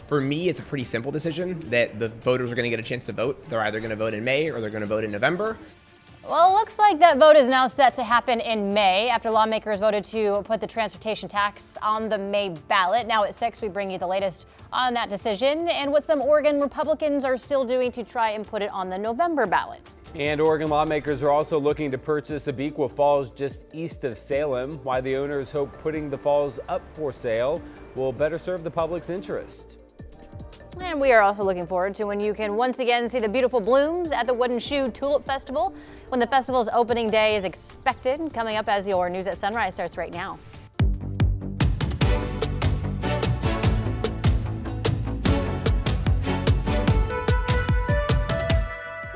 For me, it's a pretty simple decision that the voters are going to get a chance to vote. They're either going to vote in May or they're going to vote in November. Well, it looks like that vote is now set to happen in May after lawmakers voted to put the transportation tax on the May ballot. Now at 6, we bring you the latest on that decision and what some Oregon Republicans are still doing to try and put it on the November ballot. And Oregon lawmakers are also looking to purchase Aqua Falls just east of Salem. Why the owners hope putting the falls up for sale will better serve the public's interest. And we are also looking forward to when you can once again see the beautiful blooms at the Wooden Shoe Tulip Festival, when the festival's opening day is expected. Coming up as your News at Sunrise starts right now.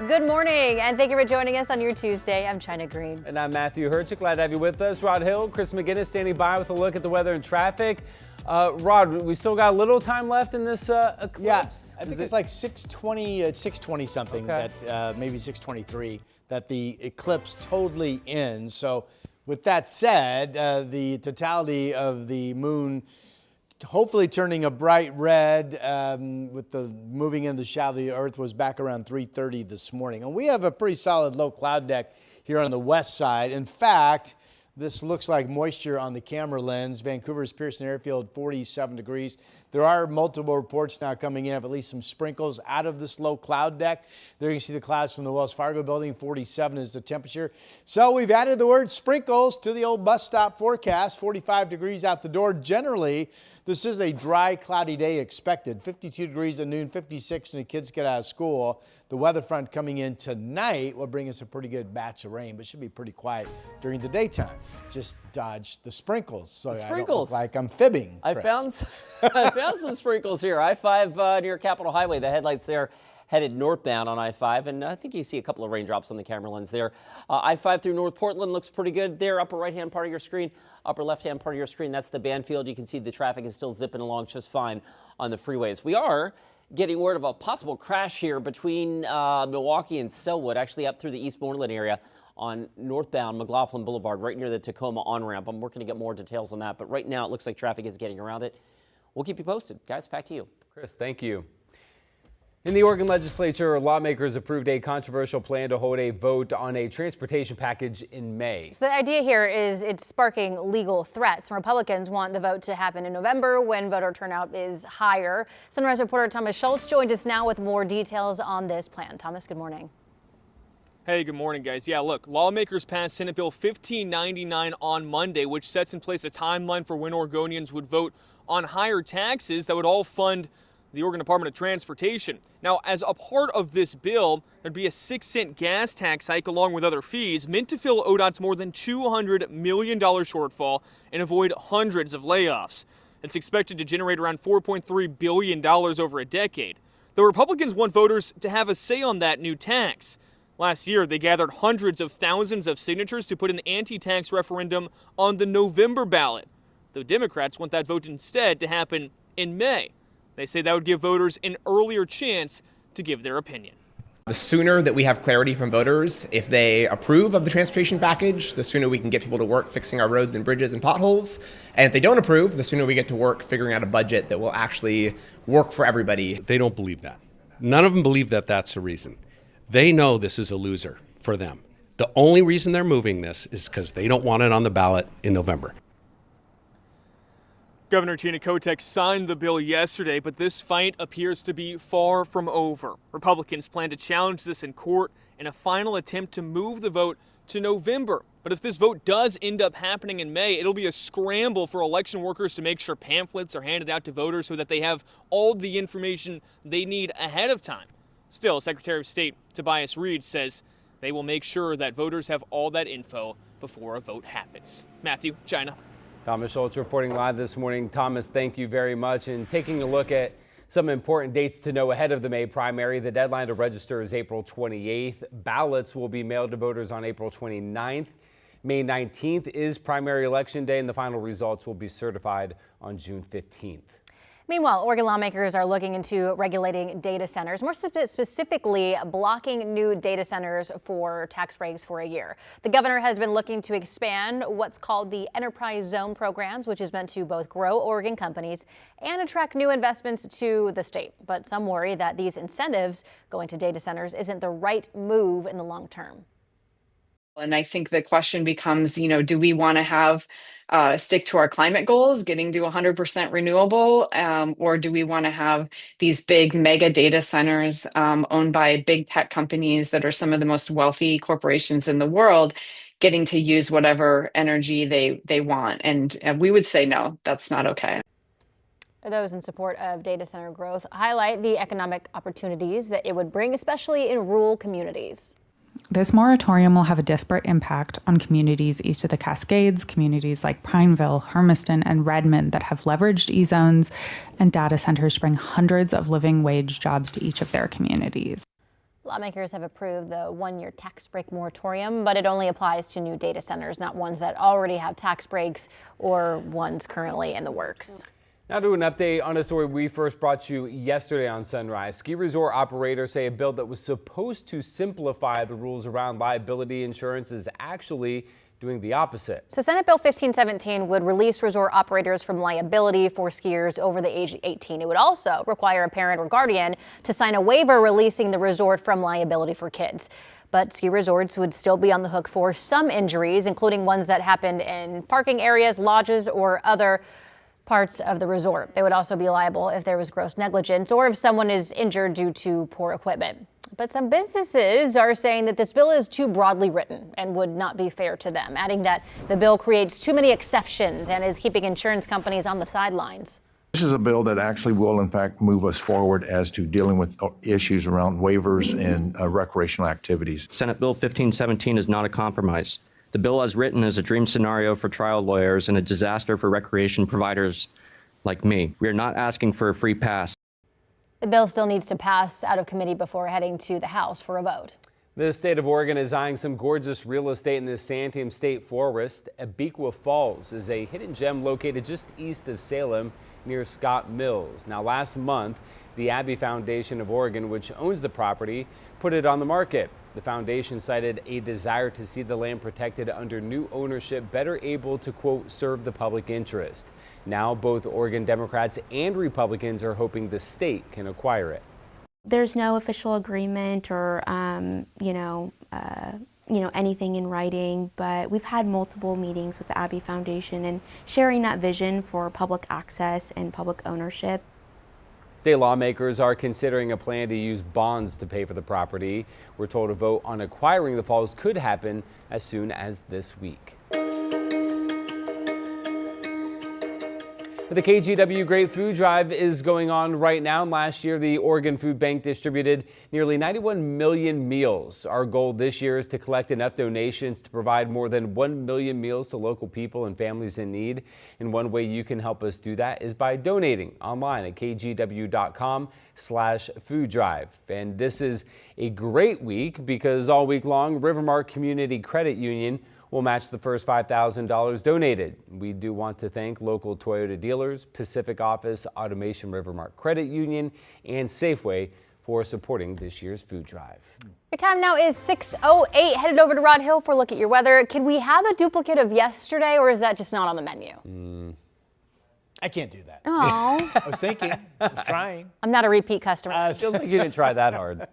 Good morning, and thank you for joining us on your Tuesday. I'm China Green. And I'm Matthew Herchik. Glad to have you with us. Rod Hill, Chris McGinnis standing by with a look at the weather and traffic. Rod, we still got a little time left in this eclipse. Yeah, I think it's like 6:20, 6:20 something, okay. that maybe 6:23, that the eclipse totally ends. So with that said, the totality of the moon hopefully turning a bright red with the moving in the shadow of the earth was back around 3:30 this morning. And we have a pretty solid low cloud deck here on the west side. In fact, this looks like moisture on the camera lens. Vancouver's Pearson Airfield, 47 degrees. There are multiple reports now coming in of at least some sprinkles out of this low cloud deck. There you can see the clouds from the Wells Fargo building. 47 is the temperature. So we've added the word sprinkles to the old bus stop forecast. 45 degrees out the door. Generally, this is a dry, cloudy day expected. 52 degrees at noon, 56 when the kids get out of school. The weather front coming in tonight will bring us a pretty good batch of rain, but should be pretty quiet during the daytime. Just dodge the sprinkles. So sprinkles. I don't look like I'm fibbing. I found some sprinkles here. I-5 near Capitol Highway. The headlights there headed northbound on I-5, and I think you see a couple of raindrops on the camera lens there. I-5 through North Portland looks pretty good there. Upper right-hand part of your screen, upper left-hand part of your screen, that's the Banfield. You can see the traffic is still zipping along just fine on the freeways. We are getting word of a possible crash here between Milwaukee and Selwood, actually up through the Eastmoreland area on northbound McLaughlin Boulevard, right near the Tacoma on-ramp. I'm working to get more details on that, but right now it looks like traffic is getting around it. We'll keep you posted. Guys, back to you. Chris, thank you. In the Oregon legislature, lawmakers approved a controversial plan to hold a vote on a transportation package in May. So the idea here is it's sparking legal threats. Republicans want the vote to happen in November when voter turnout is higher. Sunrise reporter Thomas Schultz joins us now with more details on this plan. Thomas, good morning. Hey, good morning, guys. Yeah, look, lawmakers passed Senate Bill 1599 on Monday, which sets in place a timeline for when Oregonians would vote on higher taxes that would all fund the Oregon Department of Transportation. Now, as a part of this bill, there'd be a 6-cent gas tax hike along with other fees meant to fill ODOT's more than $200 million shortfall and avoid hundreds of layoffs. It's expected to generate around $4.3 billion over a decade. The Republicans want voters to have a say on that new tax. Last year, they gathered hundreds of thousands of signatures to put an anti-tax referendum on the November ballot. The Democrats want that vote instead to happen in May. They say that would give voters an earlier chance to give their opinion. The sooner that we have clarity from voters, if they approve of the transportation package, the sooner we can get people to work fixing our roads and bridges and potholes. And if they don't approve, the sooner we get to work figuring out a budget that will actually work for everybody. They don't believe that. None of them believe that that's the reason. They know this is a loser for them. The only reason they're moving this is because they don't want it on the ballot in November. Governor Tina Kotek signed the bill yesterday, but this fight appears to be far from over. Republicans plan to challenge this in court in a final attempt to move the vote to November. But if this vote does end up happening in May, it'll be a scramble for election workers to make sure pamphlets are handed out to voters so that they have all the information they need ahead of time. Still, Secretary of State Tobias Reed says they will make sure that voters have all that info before a vote happens. Matthew, China. Thomas Schultz reporting live this morning. Thomas, thank you very much. And taking a look at some important dates to know ahead of the May primary, the deadline to register is April 28th. Ballots will be mailed to voters on April 29th. May 19th is primary election day, and the final results will be certified on June 15th. Meanwhile, Oregon lawmakers are looking into regulating data centers, more specifically blocking new data centers for tax breaks for a year. The governor has been looking to expand what's called the Enterprise Zone programs, which is meant to both grow Oregon companies and attract new investments to the state. But some worry that these incentives going to data centers isn't the right move in the long term. And I think the question becomes, do we want to have stick to our climate goals, getting to 100% renewable, or do we want to have these big mega data centers owned by big tech companies that are some of the most wealthy corporations in the world, getting to use whatever energy they want? And we would say no, that's not okay. Those in support of data center growth highlight the economic opportunities that it would bring, especially in rural communities. This moratorium will have a disparate impact on communities east of the Cascades, communities like Prineville, Hermiston, and Redmond that have leveraged E-zones and data centers to bring hundreds of living wage jobs to each of their communities. Lawmakers have approved the one-year tax break moratorium, but it only applies to new data centers, not ones that already have tax breaks or ones currently in the works. Now to an update on a story we first brought you yesterday on Sunrise. Ski resort operators say a bill that was supposed to simplify the rules around liability insurance is actually doing the opposite. So Senate Bill 1517 would release resort operators from liability for skiers over the age of 18. It would also require a parent or guardian to sign a waiver releasing the resort from liability for kids. But ski resorts would still be on the hook for some injuries, including ones that happened in parking areas, lodges, or other parts of the resort. They would also be liable if there was gross negligence or if someone is injured due to poor equipment. But some businesses are saying that this bill is too broadly written and would not be fair to them, adding that the bill creates too many exceptions and is keeping insurance companies on the sidelines. This is a bill that actually will, in fact, move us forward as to dealing with issues around waivers and recreational activities. Senate Bill 1517 is not a compromise. The bill as written is a dream scenario for trial lawyers and a disaster for recreation providers like me. We are not asking for a free pass. The bill still needs to pass out of committee before heading to the House for a vote. The state of Oregon is eyeing some gorgeous real estate in the Santiam State Forest. Aqua Falls is a hidden gem located just east of Salem near Scott Mills. Now, last month, the Abbey Foundation of Oregon, which owns the property, put it on the market. The foundation cited a desire to see the land protected under new ownership, better able to, quote, serve the public interest. Now, both Oregon Democrats and Republicans are hoping the state can acquire it. There's no official agreement or, anything in writing, but we've had multiple meetings with the Abbey Foundation and sharing that vision for public access and public ownership. State lawmakers are considering a plan to use bonds to pay for the property. We're told a vote on acquiring the falls could happen as soon as this week. The KGW Great Food Drive is going on right now. Last year, the Oregon Food Bank distributed nearly 91 million meals. Our goal this year is to collect enough donations to provide more than 1 million meals to local people and families in need. And one way you can help us do that is by donating online at kgw.com/food drive. And this is a great week because all week long, Rivermark Community Credit Union will match the first $5,000 donated. We do want to thank local Toyota dealers, Pacific Office, Automation Rivermark Credit Union, and Safeway for supporting this year's food drive. Your time now is 6:08. Headed over to Rod Hill for a look at your weather. Can we have a duplicate of yesterday, or is that just not on the menu? I can't do that. Oh, I was thinking, I was trying. I'm not a repeat customer. I still think you didn't try that hard.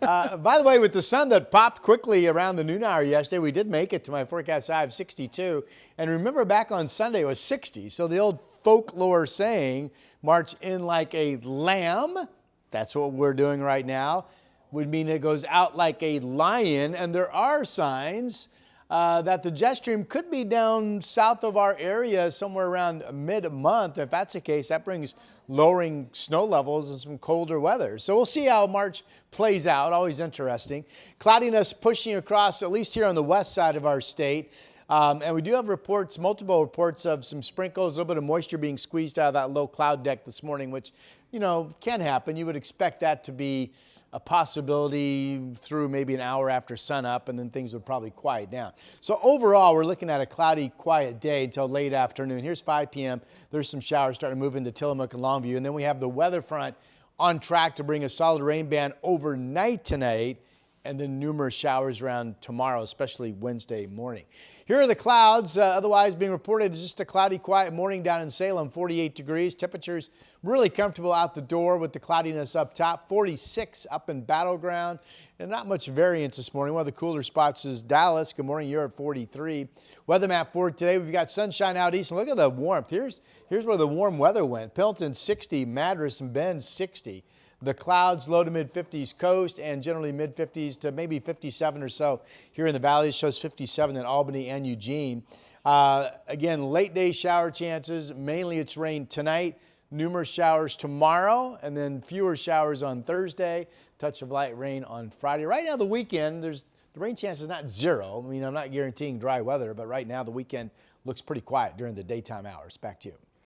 By the way, with the sun that popped quickly around the noon hour yesterday, we did make it to my forecast high of 62. And remember back on Sunday, it was 60. So the old folklore saying, march in like a lamb, that's what we're doing right now, would mean it goes out like a lion. And there are signs that the jet stream could be down south of our area somewhere around mid-month. If that's the case, that brings lowering snow levels and some colder weather. So we'll see how March plays out. Always interesting. Cloudiness pushing across, at least here on the west side of our state. And we do have reports, multiple reports of some sprinkles, a little bit of moisture being squeezed out of that low cloud deck this morning, which, can happen. You would expect that to be a possibility through maybe an hour after sunup, and then things would probably quiet down. So overall, we're looking at a cloudy, quiet day until late afternoon. Here's 5 p.m. There's some showers starting to move into Tillamook and Longview. And then we have the weather front on track to bring a solid rain band overnight tonight, and then numerous showers around tomorrow, especially Wednesday morning. Here are the clouds. Otherwise being reported as just a cloudy, quiet morning down in Salem, 48 degrees. Temperatures really comfortable out the door with the cloudiness up top. 46 up in Battleground, and not much variance this morning. One of the cooler spots is Dallas. Good morning. You're at 43. Weather map for today. We've got sunshine out east. And look at the warmth. Here's where the warm weather went. Pendleton 60, Madras and Bend 60. The clouds low to mid 50s coast and generally mid 50s to maybe 57 or so here in the valley. It shows 57 in Albany and Eugene. Again, late day shower chances. Mainly it's rain tonight. Numerous showers tomorrow, and then fewer showers on Thursday. Touch of light rain on Friday. Right now, the weekend, the rain chance is not zero. I mean, I'm not guaranteeing dry weather, but right now the weekend looks pretty quiet during the daytime hours. Back to you.